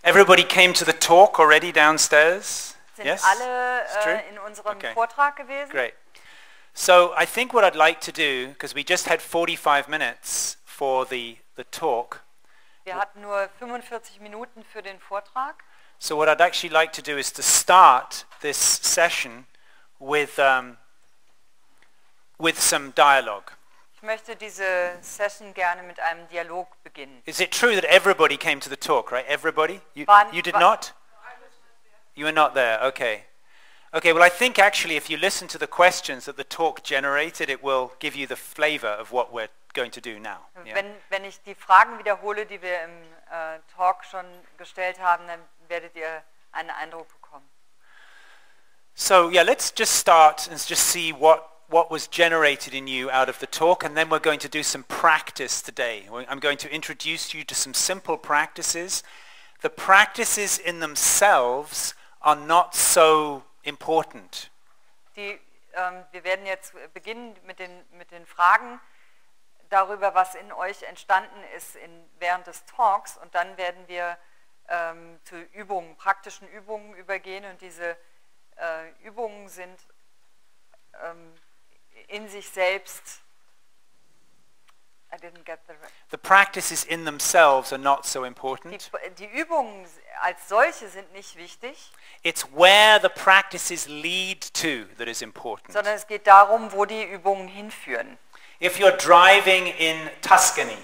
Everybody came to the talk already downstairs? Sind Yes? alle It's true? in unserem Okay. Vortrag gewesen? Great. So I think what I'd like to do, because we just had 45 minutes for the talk, Wir hatten nur 45 Minuten für den Vortrag. so what I'd actually like to do is to start this session with some dialogue. Ich möchte diese Session gerne mit einem Dialog beginnen. Is it true that everybody came to the talk, right? Everybody? You did not? You were not there, okay. Okay, well I think actually if you listen to the questions that the talk generated, it will give you the flavor of what we're going to do now. Yeah? Wenn ich die Fragen wiederhole, die wir im Talk schon gestellt haben, dann werdet ihr einen Eindruck bekommen. So yeah, let's just start and just see what was generated in you out of the talk, and then we're going to do some practice today. I'm going to introduce you to some simple practices. The practices in themselves are not so important. Wir werden jetzt beginnen mit den Fragen darüber, was in euch entstanden ist während des Talks, und dann werden wir zu Übungen, praktischen Übungen übergehen, und diese Übungen sind in sich selbst. I didn't get The practices in themselves are not so important. Die Übungen als solche sind nicht wichtig. It's where the practices lead to that is important. Sondern es geht darum, wo die Übungen hinführen. If you're driving in Tuscany,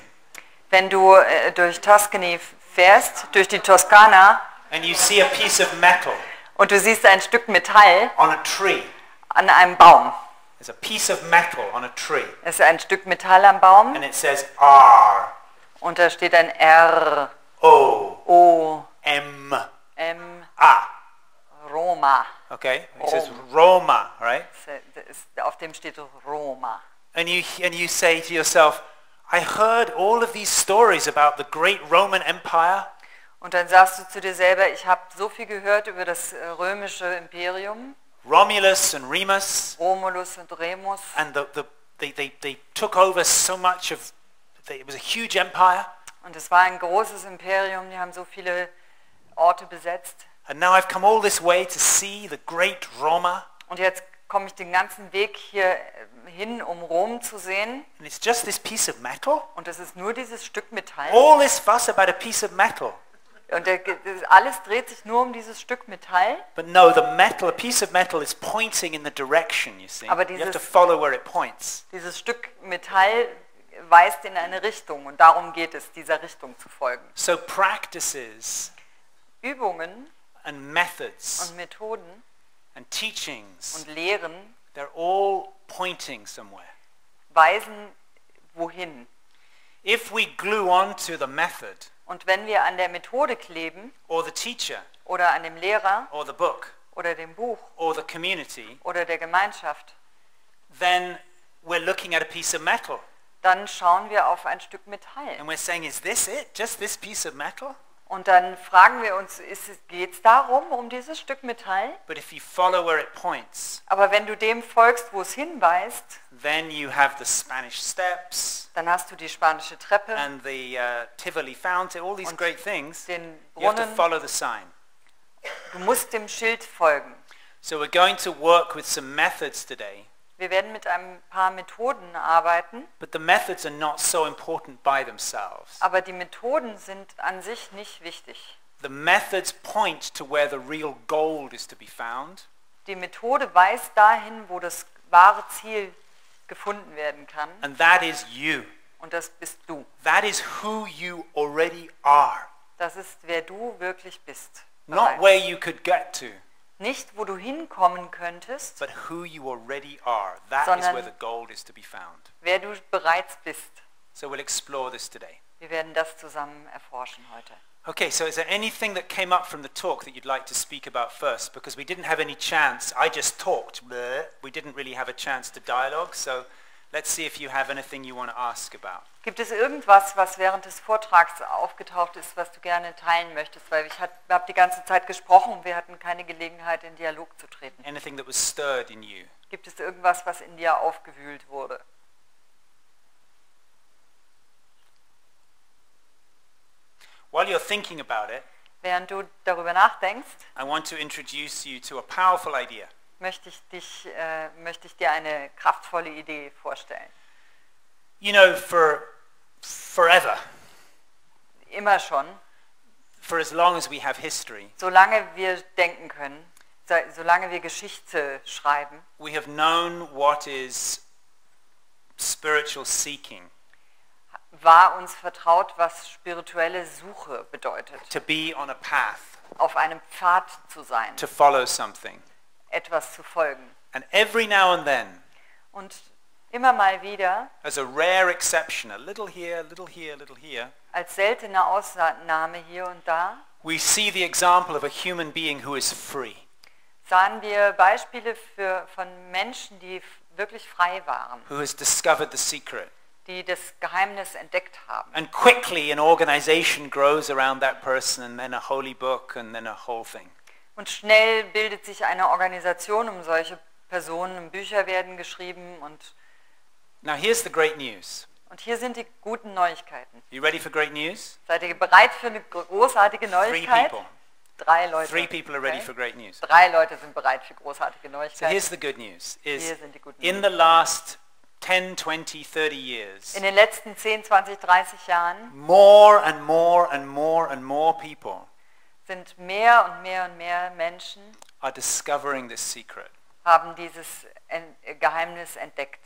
wenn du durch Tuscany fährst, durch die Toskana, and you see a piece of metal und du siehst ein Stück Metall on a tree, an einem Baum. There's a piece of metal on a tree. Es ist ein Stück Metall am Baum. And it says R. Und da steht ein R. O. O. M. M. A. Roma. Okay. It says Roma, right? Auf dem steht Roma. And you say to yourself, I heard all of these stories about the great Roman Empire. Und dann sagst du zu dir selber, ich habe so viel gehört über das römische Imperium. Romulus and Remus. Romulus und Remus. And they took over so much of, it was a huge empire. Und es war ein großes Imperium, die haben so viele Orte besetzt. And now I've come all this way to see the great Roma. Und jetzt komme ich den ganzen Weg hier hin, um Rom zu sehen. And it's just this piece of metal. Und es ist nur dieses Stück Metall. All this fuss about a piece of metal. Und alles dreht sich nur um dieses Stück Metall. But no, a piece of metal is pointing in the direction, you see. Aber you have to follow where it points. Dieses Stück Metall weist in eine Richtung, und darum geht es, dieser Richtung zu folgen. So practices, Übungen and methods, und Methoden and teachings, und Lehren, they're all pointing somewhere. Weisen wohin. If we glue onto the method, und wenn wir an der Methode kleben, or the teacher, oder an dem Lehrer, or the book, oder dem Buch, or the community, oder der Gemeinschaft, then we're looking at a piece of metal. Dann schauen wir auf ein Stück Metall. And we're saying, is this it? Just this piece of metal? Und dann fragen wir uns, geht es darum, um dieses Stück Metall? But if you follow where it points, aber wenn du dem folgst, wo es hinweist, then you have the Spanish steps, dann hast du die spanische Treppe and the Tivoli fountain, all these great things. Den You have to Brunnen. follow the sign. Du musst dem Schild folgen. So we're going to work with some methods today. Wir werden mit ein paar Methoden arbeiten, But the methods are not so important by themselves. aber die Methoden sind an sich nicht wichtig. The methods point to where the real gold is to be found. Die Methode weist dahin, wo das wahre Ziel gefunden werden kann. And that is you. Und das bist du. That is who you already are. Das ist, wer du wirklich bist. Not where you could get to, Nicht, wo du hinkommen könntest, but who you already are. That is Sondern where the gold is to be found. wer du bereits bist. So we'll explore this today. Wir werden das zusammen erforschen heute. Okay, so is there anything that came up from the talk that you'd like to speak about first? Because we didn't have any chance. I just talked. Bleh. We didn't really have a chance to dialogue. So let's see if you have anything you want to ask about. Gibt es irgendwas, was während des Vortrags aufgetaucht ist, was du gerne teilen möchtest? Weil ich habe die ganze Zeit gesprochen und wir hatten keine Gelegenheit, in Dialog zu treten. Anything that was stirred in you? Gibt es irgendwas, was in dir aufgewühlt wurde? While you're thinking about it, Während du darüber nachdenkst, I want to introduce you to a powerful idea. möchte ich dir eine kraftvolle Idee vorstellen. You know, forever, Immer schon, for as long as we have history, solange wir denken können, solange wir Geschichte schreiben, we have known what is spiritual seeking, war uns vertraut, was spirituelle Suche bedeutet. to be on a path, Auf einem Pfad zu sein, to follow something. etwas zu folgen. And every now and then, Und immer mal wieder, as a rare exception, a little here, a little here, a little here, als seltene Ausnahme hier und da, we see the example of a human being who is free. sahen wir Beispiele von Menschen, die wirklich frei waren, Who has discovered the secret. die das Geheimnis entdeckt haben. And quickly an organization grows around that person, and then a holy book, and then a whole thing. Und schnell bildet sich eine Organisation um solche Personen, und Bücher werden geschrieben Now here's the great news. und hier sind die guten Neuigkeiten. You ready for great news? Seid ihr bereit für eine großartige 3 Neuigkeit? people. 3 Leute. 3 people are ready Okay? for great news. 3 Leute sind bereit für großartige So Neuigkeiten. here's the good news. Hier Is sind die guten in the last 10, 20, 30 years, In den letzten 10, 20, 30 Jahren more and more and more and more people sind mehr und mehr und mehr Menschen are discovering this secret. haben dieses Geheimnis entdeckt.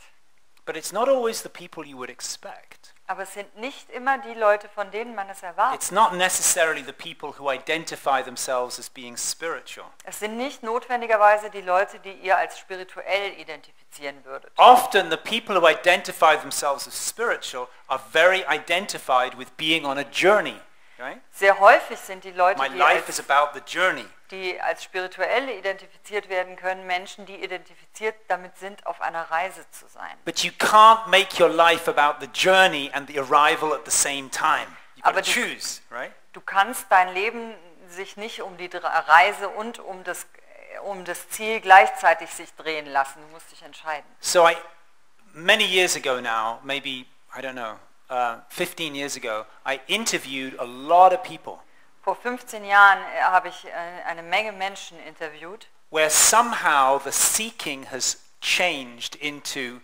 But it's not always the people you would expect. Aber es sind nicht immer die Leute, von denen man es erwartet. It's not necessarily the people who identify themselves as being spiritual. Es sind nicht notwendigerweise die Leute, die ihr als spirituell identifizieren würdet. Often the people who identify themselves as spiritual are very identified with being on a journey. Right? Sehr häufig sind die Leute, My life is about the journey. die als spirituell identifiziert werden können, Menschen, die identifiziert damit sind, auf einer Reise zu sein. But you can't make your life about the journey and the arrival at the same time. You've got Aber to du- choose, right? Du kannst dein Leben sich nicht um die Reise und um das Ziel gleichzeitig sich drehen lassen. Du musst dich entscheiden. So many years ago now, maybe, I don't know, 15 years ago, I interviewed a lot of people Vor 15 Jahren habe ich eine Menge Menschen interviewt, where somehow the seeking has changed into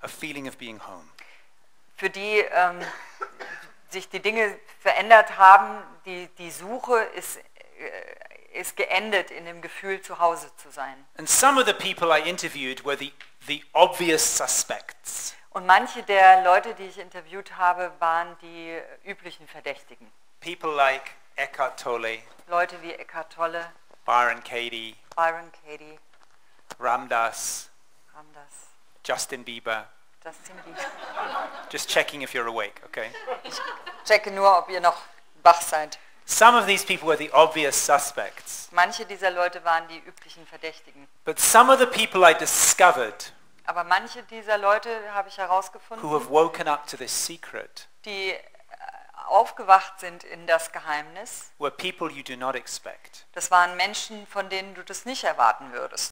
a feeling of being home. für die sich die Dinge verändert haben. Die Suche ist geendet in dem Gefühl, zu Hause zu sein. And some of the people I interviewed were the obvious suspects. Und manche der Leute, die ich interviewt habe, waren die üblichen Verdächtigen. People like Eckhart Tolle, Leute wie Eckhart Tolle, Byron Katie, Byron Katie, Ramdas, Ramdas, Justin Bieber. Justin Bieber. Just checking if you're awake, okay? Checke nur, ob ihr noch wach seid. Some of these people were the obvious suspects. Manche dieser Leute waren die üblichen Verdächtigen. But some of the people I discovered Aber manche dieser Leute habe ich who herausgefunden, have woken up to this secret die aufgewacht sind in das Geheimnis. were people you do not expect. Das waren Menschen, von denen du das nicht erwarten würdest.